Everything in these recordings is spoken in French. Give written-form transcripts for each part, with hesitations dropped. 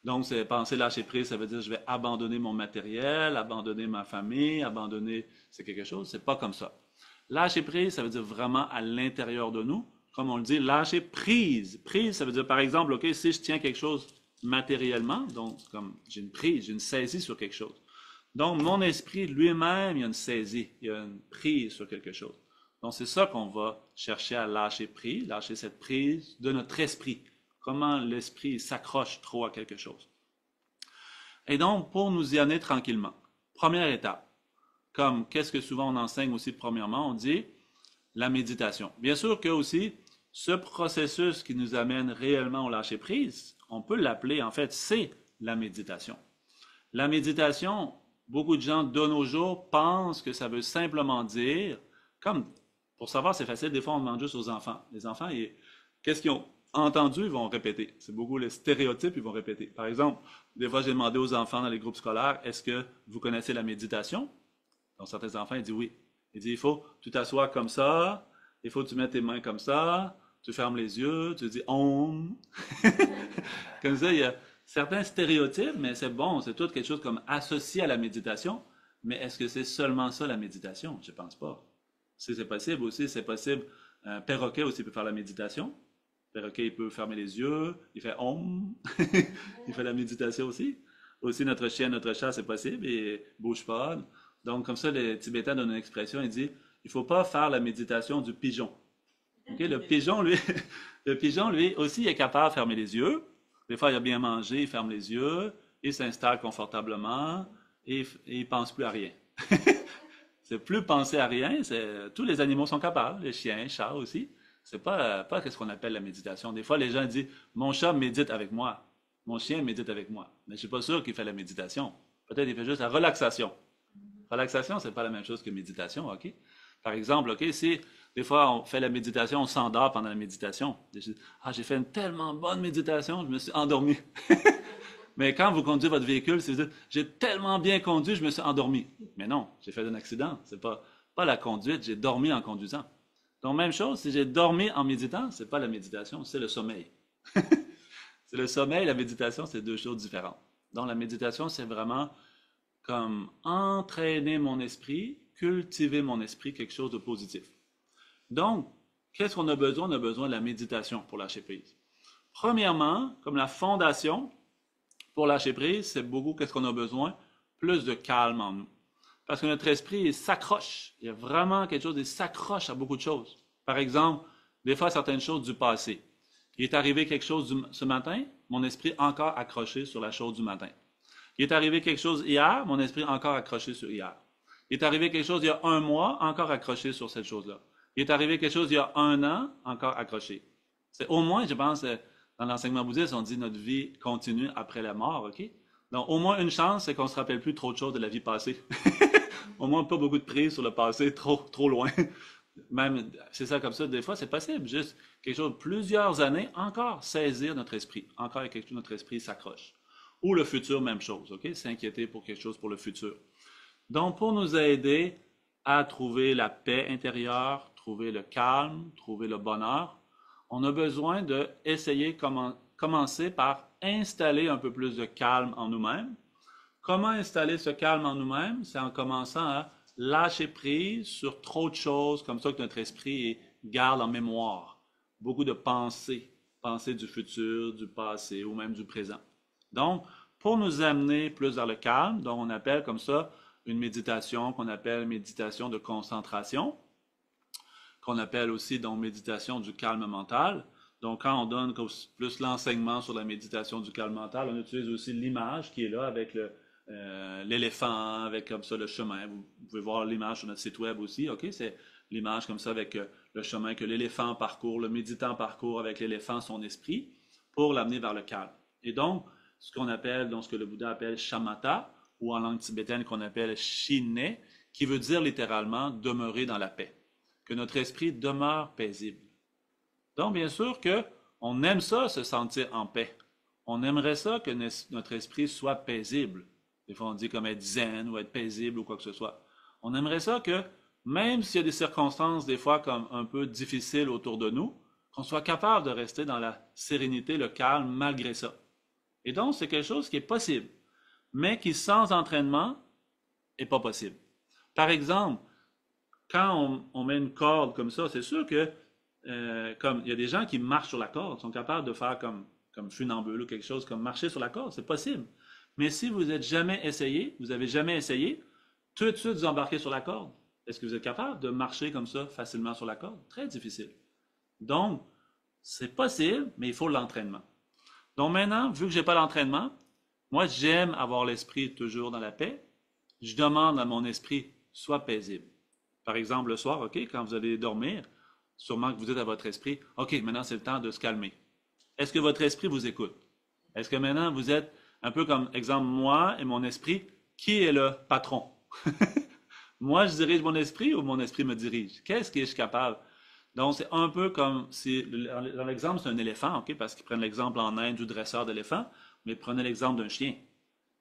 Donc, c'est penser lâcher prise, ça veut dire je vais abandonner mon matériel, abandonner ma famille, abandonner, c'est quelque chose, c'est pas comme ça. Lâcher prise, ça veut dire vraiment à l'intérieur de nous. Comme on le dit, lâcher prise. Prise, ça veut dire par exemple, OK, si je tiens quelque chose matériellement, donc comme j'ai une prise, j'ai une saisie sur quelque chose. Donc, mon esprit lui-même, il y a une saisie, il y a une prise sur quelque chose. Donc, c'est ça qu'on va chercher à lâcher prise, lâcher cette prise de notre esprit. Comment l'esprit s'accroche trop à quelque chose. Et donc, pour nous y amener tranquillement, première étape, comme qu'est-ce que souvent on enseigne aussi premièrement, on dit la méditation. Bien sûr que aussi, ce processus qui nous amène réellement au lâcher prise, on peut l'appeler, en fait, c'est la méditation. La méditation, beaucoup de gens de nos jours pensent que ça veut simplement dire, comme pour savoir c'est facile, des fois on demande juste aux enfants. Les enfants, qu'est-ce qu'ils ont entendu, ils vont répéter. C'est beaucoup les stéréotypes, ils vont répéter. Par exemple, des fois j'ai demandé aux enfants dans les groupes scolaires, est-ce que vous connaissez la méditation? Donc certains enfants, ils disent oui. Ils disent, il faut, tu t'assois comme ça, il faut que tu mettes tes mains comme ça, tu fermes les yeux, tu dis Om. Comme ça, il y a certains stéréotypes, mais c'est bon, c'est tout quelque chose comme associé à la méditation. Mais est-ce que c'est seulement ça la méditation? Je ne pense pas. Si c'est possible aussi, c'est possible. Un perroquet aussi peut faire la méditation. Le perroquet, il peut fermer les yeux, il fait Om. Il fait la méditation aussi. Aussi, notre chien, notre chat, c'est possible, il ne bouge pas. Donc, comme ça, les Tibétains donnent une expression, ils disent, il ne faut pas faire la méditation du pigeon. Okay? Le pigeon, lui, aussi est capable de fermer les yeux. Des fois, il a bien mangé, il ferme les yeux, il s'installe confortablement et il ne pense plus à rien. C'est plus penser à rien, tous les animaux sont capables, les chiens, les chats aussi. C'est pas ce qu'on appelle la méditation. Des fois, les gens disent, mon chat médite avec moi, mon chien médite avec moi. Mais je ne suis pas sûr qu'il fait la méditation. Peut-être qu'il fait juste la relaxation. Relaxation, c'est pas la même chose que méditation, OK? Par exemple, OK, si des fois on fait la méditation, on s'endort pendant la méditation. Ah, j'ai fait une tellement bonne méditation, je me suis endormi. Mais quand vous conduisez votre véhicule, c'est vous dites, j'ai tellement bien conduit, je me suis endormi. Mais non, j'ai fait un accident. C'est pas la conduite, j'ai dormi en conduisant. Donc, même chose, si j'ai dormi en méditant, c'est pas la méditation, c'est le sommeil. C'est le sommeil, la méditation, c'est deux choses différentes. Donc, la méditation, c'est vraiment comme entraîner mon esprit, cultiver mon esprit, quelque chose de positif. Donc, qu'est-ce qu'on a besoin? On a besoin de la méditation pour lâcher prise. Premièrement, comme la fondation pour lâcher prise, c'est beaucoup qu'est-ce qu'on a besoin? Plus de calme en nous. Parce que notre esprit, il s'accroche. Il y a vraiment quelque chose, il s'accroche à beaucoup de choses. Par exemple, des fois, certaines choses du passé. Il est arrivé quelque chose ce matin, mon esprit encore accroché sur la chose du matin. Il est arrivé quelque chose hier, mon esprit encore accroché sur hier. Il est arrivé quelque chose il y a un mois, encore accroché sur cette chose-là. Il est arrivé quelque chose il y a un an, encore accroché. C'est au moins, je pense, dans l'enseignement bouddhiste, on dit notre vie continue après la mort, OK? Donc, au moins une chance, c'est qu'on ne se rappelle plus trop de choses de la vie passée. Au moins, pas beaucoup de prise sur le passé, trop loin. Même, c'est ça comme ça, des fois, c'est possible. Juste quelque chose, plusieurs années, encore saisir notre esprit. Encore quelque chose, notre esprit s'accroche. Ou le futur, même chose, OK? S'inquiéter pour quelque chose pour le futur. Donc, pour nous aider à trouver la paix intérieure, trouver le calme, trouver le bonheur, on a besoin d'essayer commencer par installer un peu plus de calme en nous-mêmes. Comment installer ce calme en nous-mêmes? C'est en commençant à lâcher prise sur trop de choses, comme ça que notre esprit garde en mémoire. Beaucoup de pensées, pensées du futur, du passé ou même du présent. Donc, pour nous amener plus vers le calme, donc on appelle comme ça une méditation qu'on appelle méditation de concentration, qu'on appelle aussi donc méditation du calme mental. Donc, quand on donne plus l'enseignement sur la méditation du calme mental, on utilise aussi l'image qui est là avec l'éléphant, avec comme ça le chemin. Vous pouvez voir l'image sur notre site web aussi, OK? C'est l'image comme ça avec le chemin que l'éléphant parcourt, le méditant parcourt avec l'éléphant son esprit pour l'amener vers le calme. Et donc, ce qu'on appelle, donc ce que le Bouddha appelle shamatha, ou en langue tibétaine qu'on appelle shinne, qui veut dire littéralement demeurer dans la paix. Que notre esprit demeure paisible. Donc, bien sûr qu'on aime ça, se sentir en paix. On aimerait ça que notre esprit soit paisible. Des fois, on dit comme être zen ou être paisible ou quoi que ce soit. On aimerait ça que, même s'il y a des circonstances, des fois, comme un peu difficiles autour de nous, qu'on soit capable de rester dans la sérénité, le calme, malgré ça. Et donc, c'est quelque chose qui est possible, mais qui, sans entraînement, n'est pas possible. Par exemple, quand on met une corde comme ça, c'est sûr que, comme il y a des gens qui marchent sur la corde, sont capables de faire comme funambule ou quelque chose, comme marcher sur la corde, c'est possible. Mais si vous n'êtes jamais essayé, vous n'avez jamais essayé, tout de suite vous embarquez sur la corde. Est-ce que vous êtes capable de marcher comme ça facilement sur la corde? Très difficile. Donc, c'est possible, mais il faut l'entraînement. Donc maintenant, vu que j'ai pas l'entraînement, moi j'aime avoir l'esprit toujours dans la paix. Je demande à mon esprit, sois paisible. Par exemple, le soir, OK, quand vous allez dormir, sûrement que vous dites à votre esprit, OK, maintenant c'est le temps de se calmer. Est-ce que votre esprit vous écoute? Est-ce que maintenant vous êtes un peu comme, exemple, moi et mon esprit, qui est le patron? Moi, je dirige mon esprit ou mon esprit me dirige? Qu'est-ce que je suis capable? Donc, c'est un peu comme si, dans l'exemple, c'est un éléphant, OK, parce qu'ils prennent l'exemple en Inde du dresseur d'éléphant, mais prenez l'exemple d'un chien.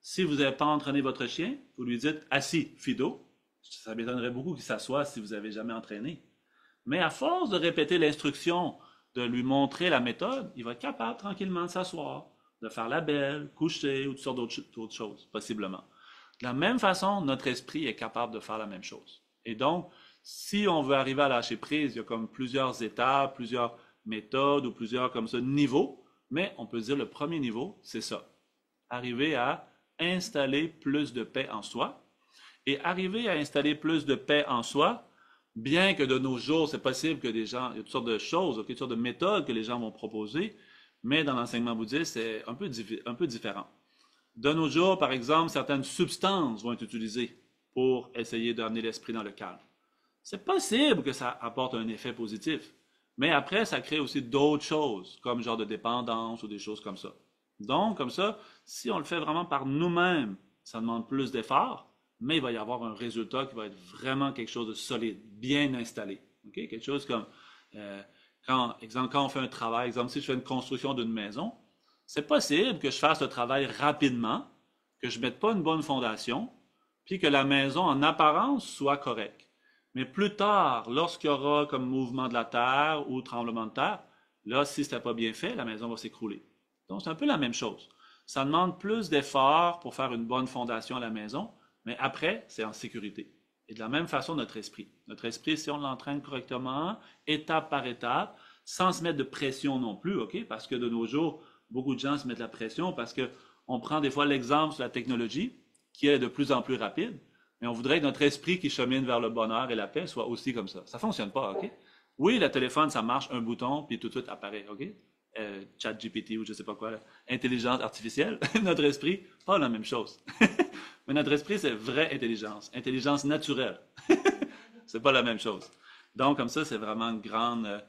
Si vous n'avez pas entraîné votre chien, vous lui dites assis, Fido. Ça m'étonnerait beaucoup qu'il s'assoie si vous n'avez jamais entraîné. Mais à force de répéter l'instruction, de lui montrer la méthode, il va être capable tranquillement de s'asseoir, de faire la belle, coucher ou toutes sortes d'autres choses, possiblement. De la même façon, notre esprit est capable de faire la même chose. Et donc, si on veut arriver à lâcher prise, il y a comme plusieurs étapes, plusieurs méthodes ou plusieurs comme ça niveaux, mais on peut dire le premier niveau, c'est ça. Arriver à installer plus de paix en soi. Et arriver à installer plus de paix en soi, bien que de nos jours, c'est possible que des gens, il y a toutes sortes de choses, toutes sortes de méthodes que les gens vont proposer, mais dans l'enseignement bouddhiste, c'est un peu différent. De nos jours, par exemple, certaines substances vont être utilisées pour essayer d'amener l'esprit dans le calme. C'est possible que ça apporte un effet positif, mais après, ça crée aussi d'autres choses, comme genre de dépendance ou des choses comme ça. Donc, comme ça, si on le fait vraiment par nous-mêmes, ça demande plus d'efforts, mais il va y avoir un résultat qui va être vraiment quelque chose de solide, bien installé. Okay? Quelque chose comme, exemple, quand on fait un travail, exemple, si je fais une construction d'une maison, c'est possible que je fasse le travail rapidement, que je ne mette pas une bonne fondation, puis que la maison, en apparence, soit correcte. Mais plus tard, lorsqu'il y aura comme mouvement de la terre ou tremblement de terre, là, si ce n'est pas bien fait, la maison va s'écrouler. Donc, c'est un peu la même chose. Ça demande plus d'efforts pour faire une bonne fondation à la maison, mais après, c'est en sécurité. Et de la même façon, notre esprit. Notre esprit, si on l'entraîne correctement, étape par étape, sans se mettre de pression non plus, OK? Parce que de nos jours, beaucoup de gens se mettent la pression parce qu'on prend des fois l'exemple sur la technologie, qui est de plus en plus rapide, mais on voudrait que notre esprit qui chemine vers le bonheur et la paix soit aussi comme ça. Ça ne fonctionne pas, OK? Oui, le téléphone, ça marche, un bouton, puis tout de suite apparaît, OK? ChatGPT ou je ne sais pas quoi, là, intelligence artificielle. Notre esprit, pas la même chose. Mais notre esprit, c'est vraie intelligence, intelligence naturelle. C'est pas la même chose. Donc, comme ça, c'est vraiment une grande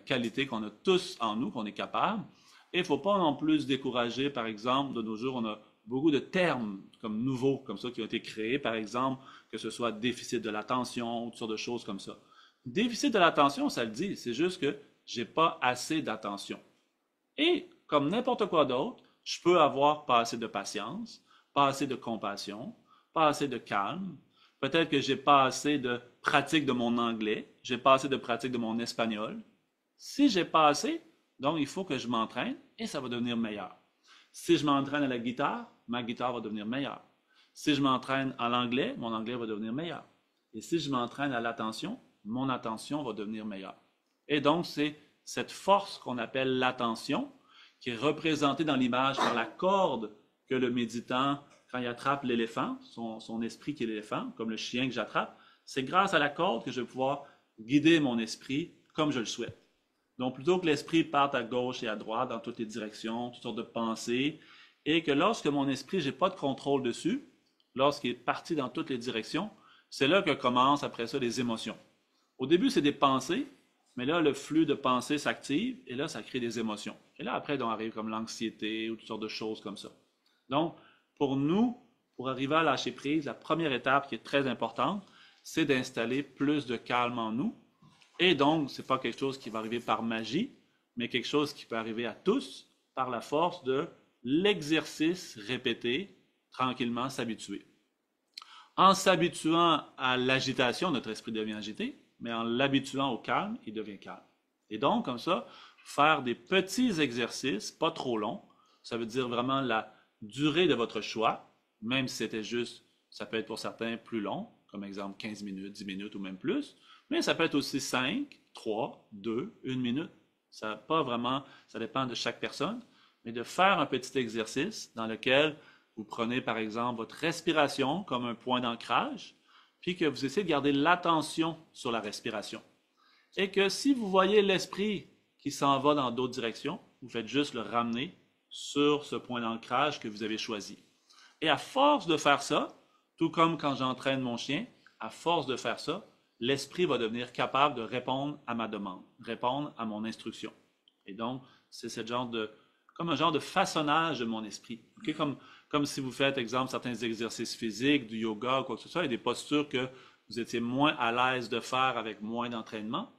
qualité qu'on a tous en nous, qu'on est capable. Et il ne faut pas non plus se décourager. Par exemple, de nos jours, on a beaucoup de termes comme nouveaux, comme ça, qui ont été créés. Par exemple, que ce soit déficit de l'attention ou toutes sortes de choses comme ça. Déficit de l'attention, ça le dit, c'est juste que j'ai pas assez d'attention. Et, comme n'importe quoi d'autre, je peux avoir pas assez de patience, pas assez de compassion, pas assez de calme. Peut-être que j'ai pas assez de pratique de mon anglais, j'ai pas assez de pratique de mon espagnol. Si j'ai pas assez, donc il faut que je m'entraîne et ça va devenir meilleur. Si je m'entraîne à la guitare, ma guitare va devenir meilleure. Si je m'entraîne à l'anglais, mon anglais va devenir meilleur. Et si je m'entraîne à l'attention, mon attention va devenir meilleure. Et donc, c'est cette force qu'on appelle l'attention, qui est représentée dans l'image par la corde que le méditant, quand il attrape l'éléphant, son esprit qui est l'éléphant, comme le chien que j'attrape, c'est grâce à la corde que je vais pouvoir guider mon esprit comme je le souhaite. Donc, plutôt que l'esprit parte à gauche et à droite dans toutes les directions, toutes sortes de pensées, et que lorsque mon esprit, je n'ai pas de contrôle dessus, lorsqu'il est parti dans toutes les directions, c'est là que commencent après ça les émotions. Au début, c'est des pensées, mais là, le flux de pensées s'active, et là, ça crée des émotions. Et là, après, on arrive comme l'anxiété ou toutes sortes de choses comme ça. Donc, pour nous, pour arriver à lâcher prise, la première étape qui est très importante, c'est d'installer plus de calme en nous. Et donc, ce n'est pas quelque chose qui va arriver par magie, mais quelque chose qui peut arriver à tous par la force de l'exercice répété, tranquillement s'habituer. En s'habituant à l'agitation, notre esprit devient agité, mais en l'habituant au calme, il devient calme. Et donc, comme ça, faire des petits exercices, pas trop longs, ça veut dire vraiment la durée de votre choix, même si c'était juste, ça peut être pour certains plus long, comme exemple 15 minutes, 10 minutes ou même plus, mais ça peut être aussi 5, 3, 2, 1 minute. Ça pas vraiment, ça dépend de chaque personne, mais de faire un petit exercice dans lequel vous prenez par exemple votre respiration comme un point d'ancrage, puis que vous essayez de garder l'attention sur la respiration. Et que si vous voyez l'esprit qui s'en va dans d'autres directions, vous faites juste le ramener sur ce point d'ancrage que vous avez choisi. Et à force de faire ça, tout comme quand j'entraîne mon chien, à force de faire ça, l'esprit va devenir capable de répondre à ma demande, répondre à mon instruction. Et donc, c'est comme un genre de façonnage de mon esprit. Okay? Comme si vous faites, exemple, certains exercices physiques, du yoga ou quoi que ce soit, et des postures que vous étiez moins à l'aise de faire avec moins d'entraînement,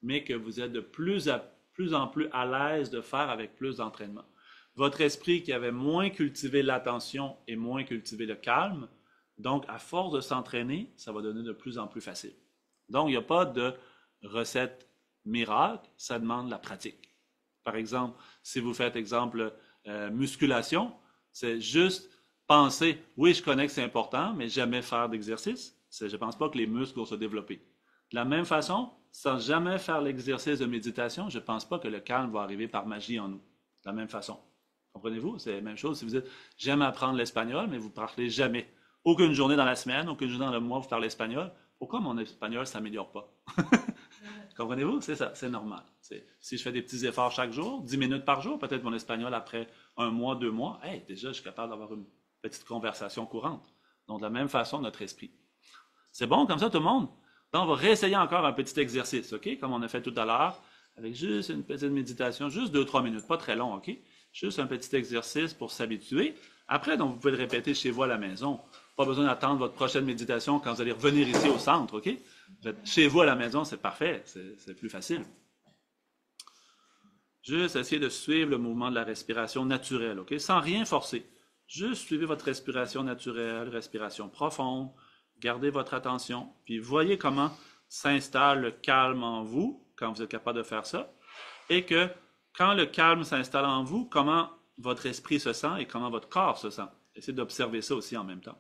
mais que vous êtes de plus en plus à l'aise de faire avec plus d'entraînement. Votre esprit qui avait moins cultivé l'attention et moins cultivé le calme, donc à force de s'entraîner, ça va devenir de plus en plus facile. Donc, il n'y a pas de recette miracle, ça demande la pratique. Par exemple, si vous faites, exemple, musculation, c'est juste penser, oui, je connais que c'est important, mais jamais faire d'exercice. Je ne pense pas que les muscles vont se développer. De la même façon, sans jamais faire l'exercice de méditation, je ne pense pas que le calme va arriver par magie en nous. De la même façon. Comprenez-vous? C'est la même chose si vous dites, j'aime apprendre l'espagnol, mais vous ne parlez jamais. Aucune journée dans la semaine, aucune journée dans le mois, vous parlez espagnol. Pourquoi mon espagnol ne s'améliore pas? Comprenez-vous? C'est ça, c'est normal. Si je fais des petits efforts chaque jour, 10 minutes par jour, peut-être mon espagnol après 1 mois, 2 mois, hey, déjà, je suis capable d'avoir une petite conversation courante. Donc, de la même façon, notre esprit. C'est bon comme ça, tout le monde? Donc, on va réessayer encore un petit exercice, OK? Comme on a fait tout à l'heure, avec juste une petite méditation, juste 2-3 minutes, pas très long, OK? Juste un petit exercice pour s'habituer. Après, donc, vous pouvez le répéter chez vous à la maison. Pas besoin d'attendre votre prochaine méditation quand vous allez revenir ici au centre, OK? Vous êtes chez vous à la maison, c'est parfait, c'est plus facile. Juste essayer de suivre le mouvement de la respiration naturelle, OK? Sans rien forcer. Juste suivez votre respiration naturelle, respiration profonde, gardez votre attention, puis voyez comment s'installe le calme en vous quand vous êtes capable de faire ça, et que quand le calme s'installe en vous, comment votre esprit se sent et comment votre corps se sent. Essayez d'observer ça aussi en même temps.